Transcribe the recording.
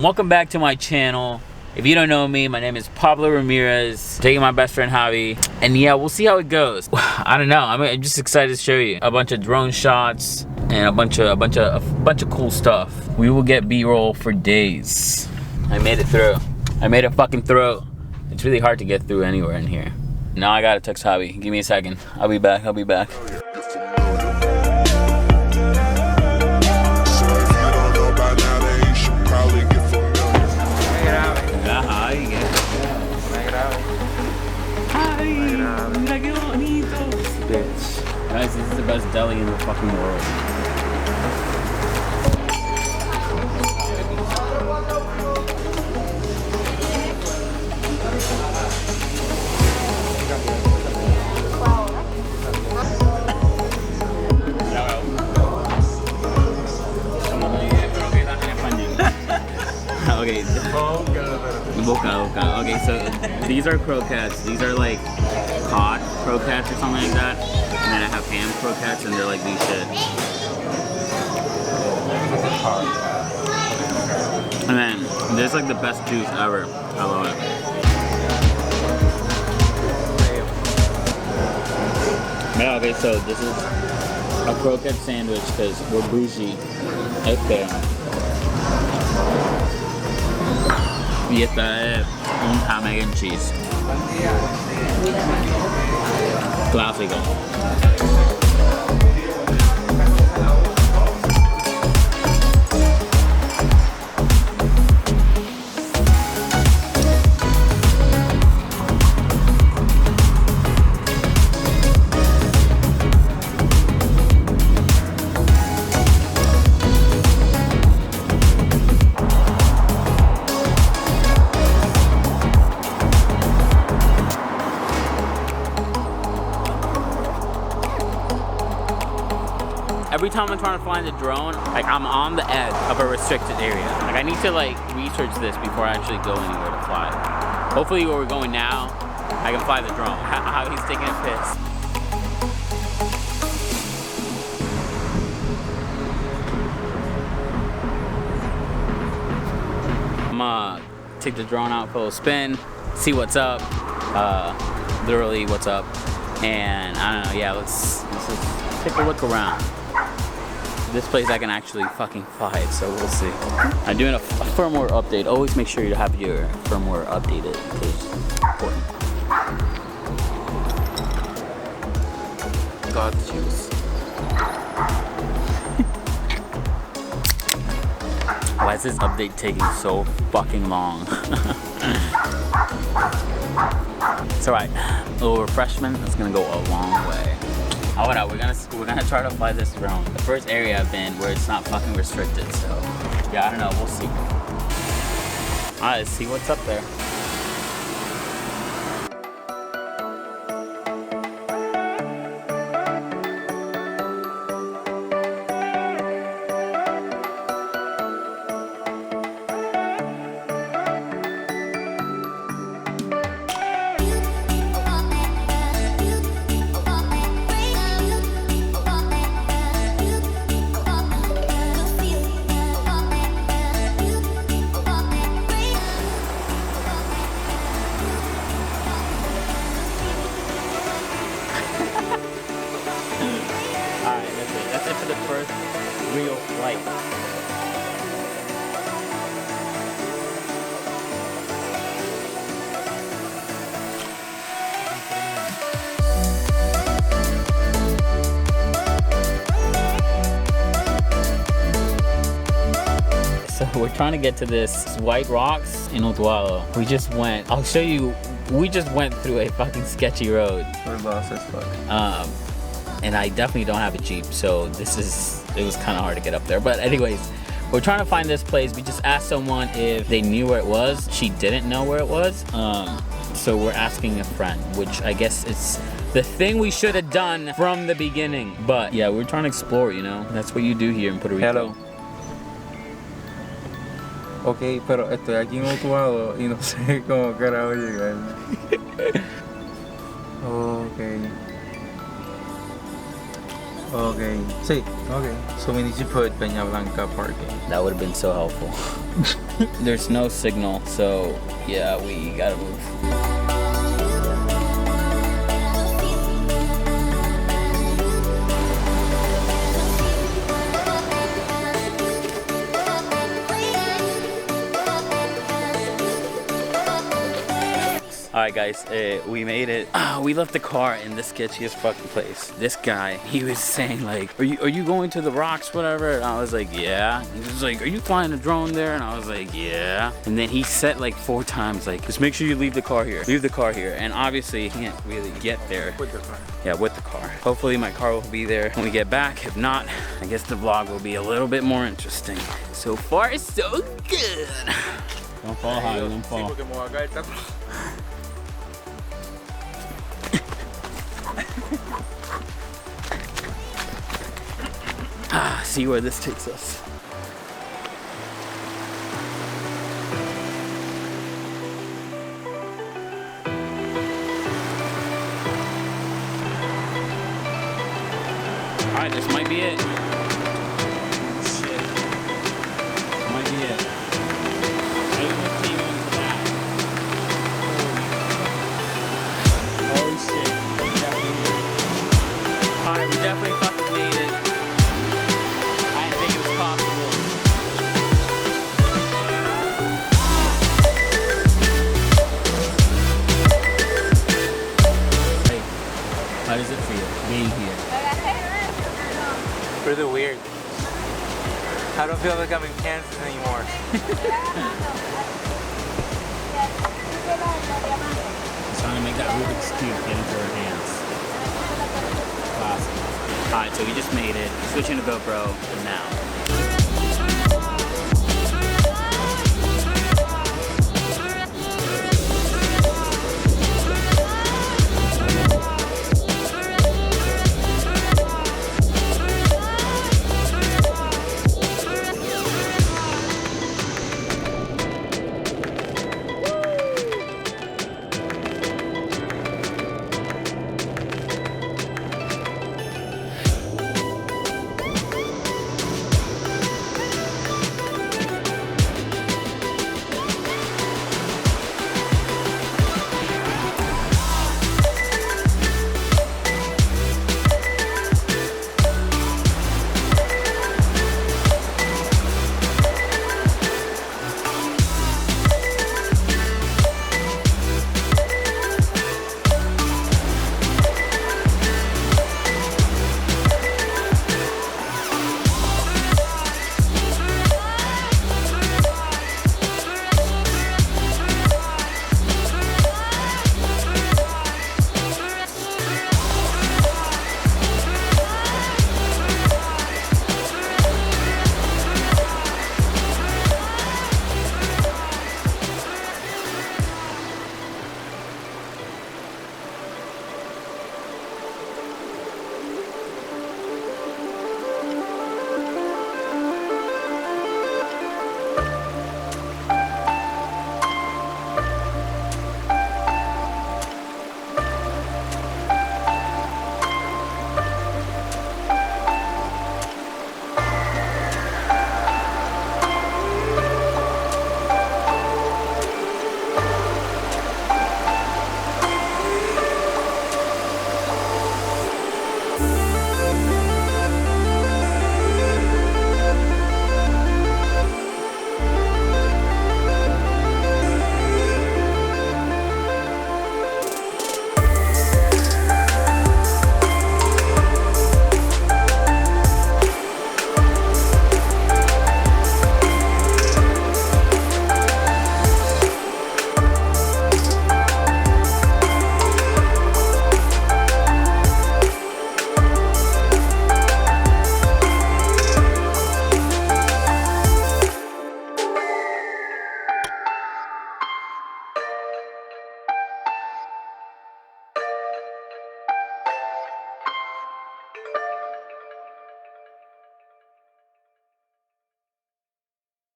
Welcome back to my channel. If you don't know me, my name is Pablo Ramirez. I'm taking my best friend Javi, and yeah, we'll see how it goes. I don't know. I'm just excited to show you a bunch of drone shots and a bunch of cool stuff. We will get B-roll for days. I made it through. I made it fucking through. It's really hard to get through anywhere in here. Now I gotta text Javi. Give me a second. I'll be back. I'll be back. Guys, this is the best deli in the fucking world. Okay. Okay, so these are croquettes. These are like cod croquettes or something like that. And then I have ham croquettes, and they're like these shit. And then there's like the best juice ever. I love it. Yeah, okay, so this is a croquette sandwich because we're bougie. Okay. Y esta es un ham, egg and cheese. Clásico. Every time I'm trying to fly the drone, like I'm on the edge of a restricted area. Like I need to like research this before I actually go anywhere to fly. Hopefully where we're going now, I can fly the drone. How he's taking a piss. I'm gonna take the drone out for a spin, see what's up, literally what's up. And I don't know, yeah, let's just take a look around. This place I can actually fucking fly it, so we'll see. I'm doing a firmware update. Always make sure you have your firmware updated because it's important. God's juice. Why is this update taking so fucking long? It's alright. A little refreshment, that's gonna go a long way. Oh, whatever. We're gonna try to fly this drone. The first area I've been where it's not fucking restricted, so yeah, I don't know, we'll see. Alright, let's see what's up there. That's it for the first real flight. So we're trying to get to this White Rocks in Utuado. We just went, I'll show you, we just went through a fucking sketchy road. We're lost as fuck. And I definitely don't have a Jeep, so it was kind of hard to get up there. But anyways, we're trying to find this place. We just asked someone if they knew where it was. She didn't know where it was. So we're asking a friend, which I guess it's the thing we should have done from the beginning. But yeah, we're trying to explore, you know? That's what you do here in Puerto Rico. Hello. Ok, pero estoy aquí en Utuado y no sé cómo carajo llegar. Ok. Okay. Sí. Okay. So we need to put Peña Blanca parking. That would have been so helpful. There's no signal, so yeah, we gotta move. Alright guys, we made it. We left the car in the sketchiest fucking place. This guy, he was saying like, are you going to the rocks, whatever? And I was like, yeah. He was like, are you flying a drone there? And I was like, yeah. And then he said like 4 times, like, just make sure you leave the car here. Leave the car here. And obviously he can't really get there. With the car. Yeah, with the car. Hopefully my car will be there when we get back. If not, I guess the vlog will be a little bit more interesting. So far, so good. Don't fall, Javi, don't fall. See where this takes us. Alright, this might be it. Shit. Might be it. Oh shit. Alright, we definitely fucking made it. I didn't think it was possible. Hey, how does it feel being here? Really weird. I don't feel like I'm in Kansas anymore. Trying to make that Rubik's Cube get into her hands. Classic. Alright, so we just made it. Switching to GoPro now.